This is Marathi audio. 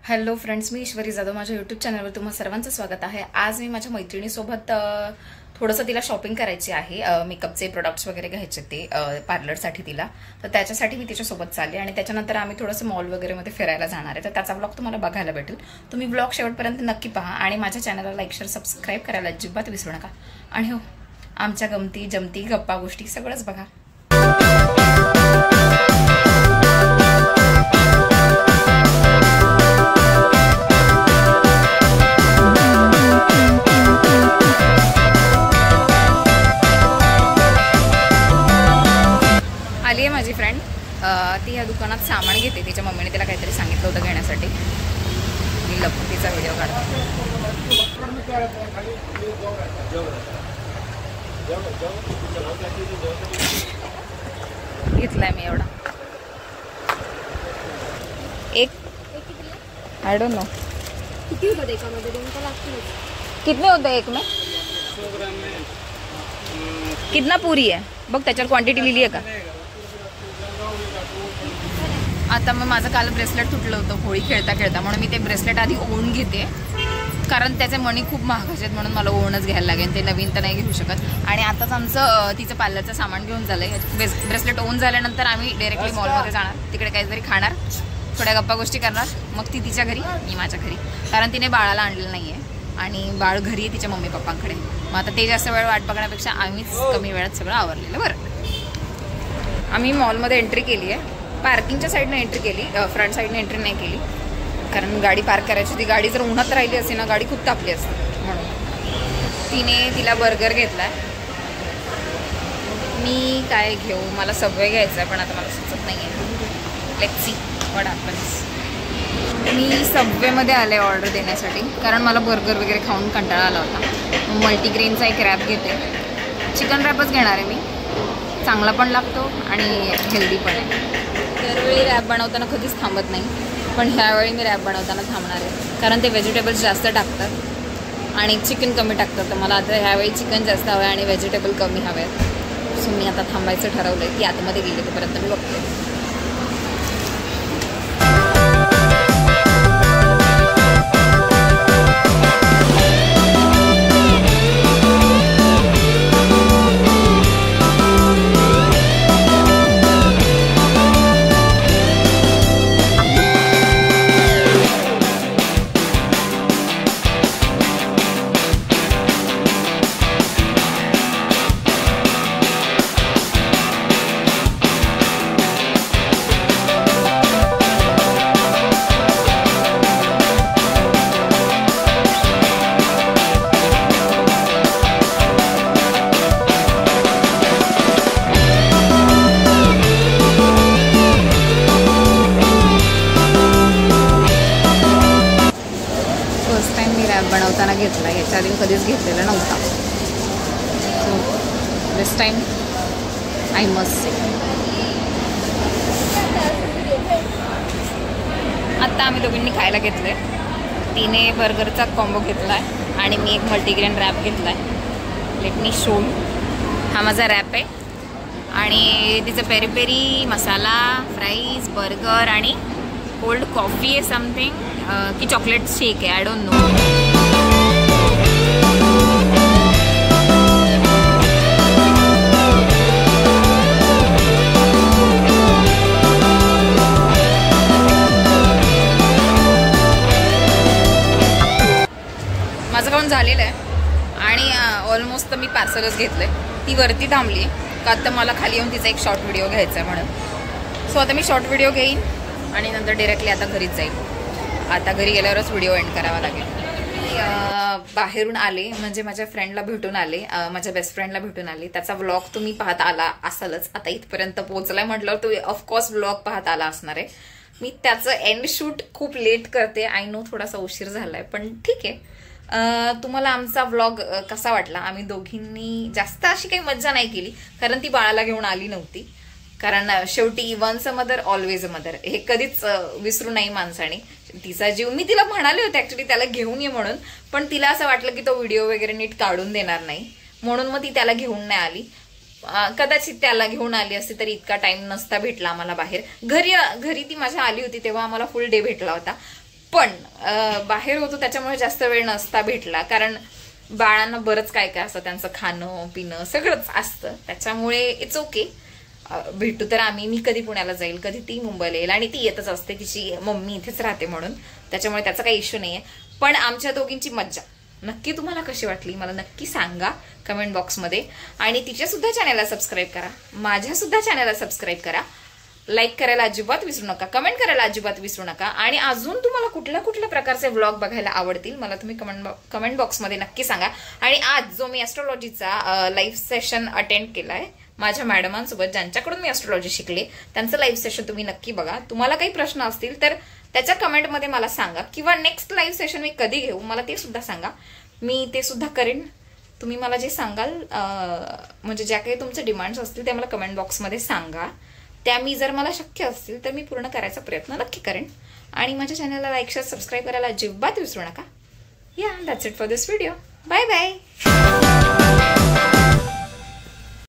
हॅलो फ्रेंड्स, मी ईश्वरी जाधव. माझ्या यूट्यूब चॅनलवर तुम्हा सर्वांचं स्वागत आहे. आज मी माझ्या मैत्रिणीसोबत थोडंसं तिला शॉपिंग करायची आहे. मेकअपचे प्रोडक्ट्स वगैरे घ्यायचे ते पार्लरसाठी तिला. तर त्याच्यासाठी मी तिच्यासोबत चालले आणि त्याच्यानंतर आम्ही थोडंसं मॉल वगैरे मध्ये फिरायला जाणार आहे. तर त्याचा ब्लॉग तुम्हाला बघायला भेटेल. तुम्ही ब्लॉग शेवटपर्यंत नक्की पहा आणि माझ्या चॅनलला लाईक शेअर सबस्क्राईब करायला अजिबात विसरू नका. आणि हो, आमच्या गमती जमती गप्पा गोष्टी सगळंच बघा. आली आहे माझी फ्रेंड. ती ह्या दुकानात सामान घेते. तिच्या मम्मीने तिला काहीतरी सांगितलं होतं घेण्यासाठी. मी लपून तिचा व्हिडिओ काढते. घेतलाय मी एवढा एक. आय डोंट नो किती होतं एकामध्ये. 2 का लागतील. कितने होते एक में. कितना पूरी आहे बघ, त्याच्यावर क्वांटिटी लिहिली आहे का. आता मग माझं काल ब्रेसलेट तुटलं होतं होळी खेळता खेळता, म्हणून मी ते ब्रेसलेट आधी ओढून घेते. कारण त्याचे मणी खूप महागाचे आहेत, म्हणून मला ओढणच घ्यायला लागेल. ते नवीन तर नाही घेऊ शकत. आणि आताच आमचं तिचं पार्लरचं सामान घेऊन झालंय. ब्रेसलेट ओन झाल्यानंतर आम्ही डायरेक्टली मॉलमध्ये जाणार. तिकडे काहीतरी खाणार, थोड्या गप्पा गोष्टी करणार. मग ती तिच्या घरी, मी माझ्या घरी. कारण तिने बाळाला आणलेलं नाही आहे आणि बाळ घरी आहे तिच्या मम्मी पप्पांकडे. मग आता ते जास्त वेळ वाट बघण्यापेक्षा आम्हीच कमी वेळात सगळं आवरलेलं बरं. आम्ही मॉलमध्ये एंट्री केली आहे. पार्किंगच्या साईडने एंट्री केली, फ्रंट साईडने एंट्री नाही केली. कारण गाडी पार्क करायची होती. गाडी जर उन्हात राहिली असते ना, गाडी खूप तापली असते. म्हणून तिला बर्गर घेतला. मी काय घेऊ, मला सबवे घ्यायचं आहे पण आता मला सुचत नाही आहे. Let's see what happens. मी सबवेमध्ये आले ऑर्डर देण्यासाठी, कारण मला बर्गर वगैरे खाऊन कंटाळा आला होता. मल्टीग्रेनचा एक रॅप घेते. चिकन रॅपच घेणार आहे मी. चांगला पण लागतो आणि हेल्दी पण आहे. दरवेळी रॅप बनवताना कधीच थांबत नाही, पण ह्यावेळी मी रॅप बनवताना थांबणार आहे. कारण ते व्हेजिटेबल्स जास्त टाकतात आणि चिकन कमी टाकतात. तर मला आता ह्यावेळी चिकन जास्त हवं आहे आणि व्हेजिटेबल कमी हवे आहेत. सो मी आता थांबायचं ठरवलं आहे. ती आतमध्ये गेली तोपर्यंत मी बघते. बनवताना घेतला, याच्या आधी कधीच घेतलेला नव्हता. So this time I must say. आत्ता आम्ही दोघींनी खायला घेतलं आहे. तिने बर्गरचा कॉम्बो घेतला आहे आणि मी एक मल्टीग्रेन रॅप घेतला आहे. Let me show. हा माझा रॅप आहे आणि तिचं पेरी पेरी मसाला फ्राईज बर्गर आणि कोल्ड कॉफी आहे समथिंग की चॉकलेट शेक आहे. I don't know. माझं खाऊन झालेलं आहे आणि ऑलमोस्ट तर मी पार्सलच घेतलंय. ती वरती थांबली का आता मला खाली येऊन तिचा एक शॉर्ट व्हिडिओ घ्यायचा आहे म्हणून. सो आता मी शॉर्ट व्हिडिओ घेईन आणि नंतर डायरेक्टली आता घरीच जाईल. आता घरी गेल्यावरच व्हिडिओ एंड करावा लागेल. मी बाहेरून आले, म्हणजे माझ्या फ्रेंडला भेटून आले, माझ्या बेस्ट फ्रेंडला भेटून आले. त्याचा व्लॉग तुम्ही पाहत आला असालच. आता इथपर्यंत पोहोचलाय म्हटल्यावर तो ऑफकोर्स व्लॉग पाहत आला असणार आहे. मी त्याचं एंड शूट खूप लेट करते. आय नो थोडासा उशीर झालाय पण ठीक आहे. तुम्हाला आमचा व्लॉग कसा वाटला. आम्ही दोघींनी जास्त अशी काही मज्जा नाही केली कारण ती बाळाला घेऊन आली नव्हती. कारण शेवटी once a mother always a mother हे कधीच विसरू नाही माणसाने. तिचा जीव, मी तिला म्हणाले होते ऍक्च्युली त्याला घेऊन ये म्हणून, पण तिला असं वाटलं की तो व्हिडिओ वगैरे नीट काढून देणार नाही म्हणून मग ती त्याला घेऊन नाही आली. कदाचित त्याला घेऊन आली असते तरी इतका टाइम नसता भेटला आम्हाला बाहेर. घरी ती माझ्या आली होती तेव्हा आम्हाला फुल डे भेटला होता. पण बाहेर होतो त्याच्यामुळे जास्त वेळ नसता भेटला, कारण बाळांना बरंच काय काय असतं, त्यांचं खाणं पिणं सगळंच असतं, त्याच्यामुळे इट्स ओके. भेटू तर आम्ही, मी कधी पुण्याला जाईल, कधी ती मुंबईला येईल, आणि ती येतच असते, तिची मम्मी इथेच राहते म्हणून, त्याच्यामुळे त्याचा काही इश्यू नाहीये. पण आमच्या दोघींची मज्जा नक्की तुम्हाला कशी वाटली मला नक्की सांगा कमेंट बॉक्समध्ये. आणि तिच्या सुद्धा चॅनलला सबस्क्राईब करा, माझ्या सुद्धा चॅनलला सबस्क्राईब करा, लाईक करायला अजिबात विसरू नका, कमेंट करायला अजिबात विसरू नका. आणि अजून तुम्हाला कुठल्या कुठल्या प्रकारचे व्लॉग बघायला आवडतील मला तुम्ही कमेंट बॉक्समध्ये नक्की सांगा. आणि आज जो मी ॲस्ट्रॉलॉजीचा लाईव्ह सेशन अटेंड केलाय माझ्या मॅडमांसोबत, ज्यांच्याकडून मी ॲस्ट्रॉलॉजी शिकले, त्यांचं लाईव्ह सेशन तुम्ही नक्की बघा. तुम्हाला काही प्रश्न असतील तर त्याच्या कमेंटमध्ये मला सांगा, किंवा नेक्स्ट लाईव्ह सेशन मी कधी घेऊ मला ते सुद्धा सांगा, मी ते सुद्धा करेन. तुम्ही मला जे सांगाल, म्हणजे ज्या काही तुमचे डिमांड्स असतील ते मला कमेंट बॉक्समध्ये सांगा, त्या मी जर मला शक्य असतील तर मी पूर्ण करायचा प्रयत्न नक्की करेन. आणि माझ्या चॅनलला लाईक शेअर सबस्क्राईब करायला अजिबात विसरू नका. या that's it for this video. Bye bye.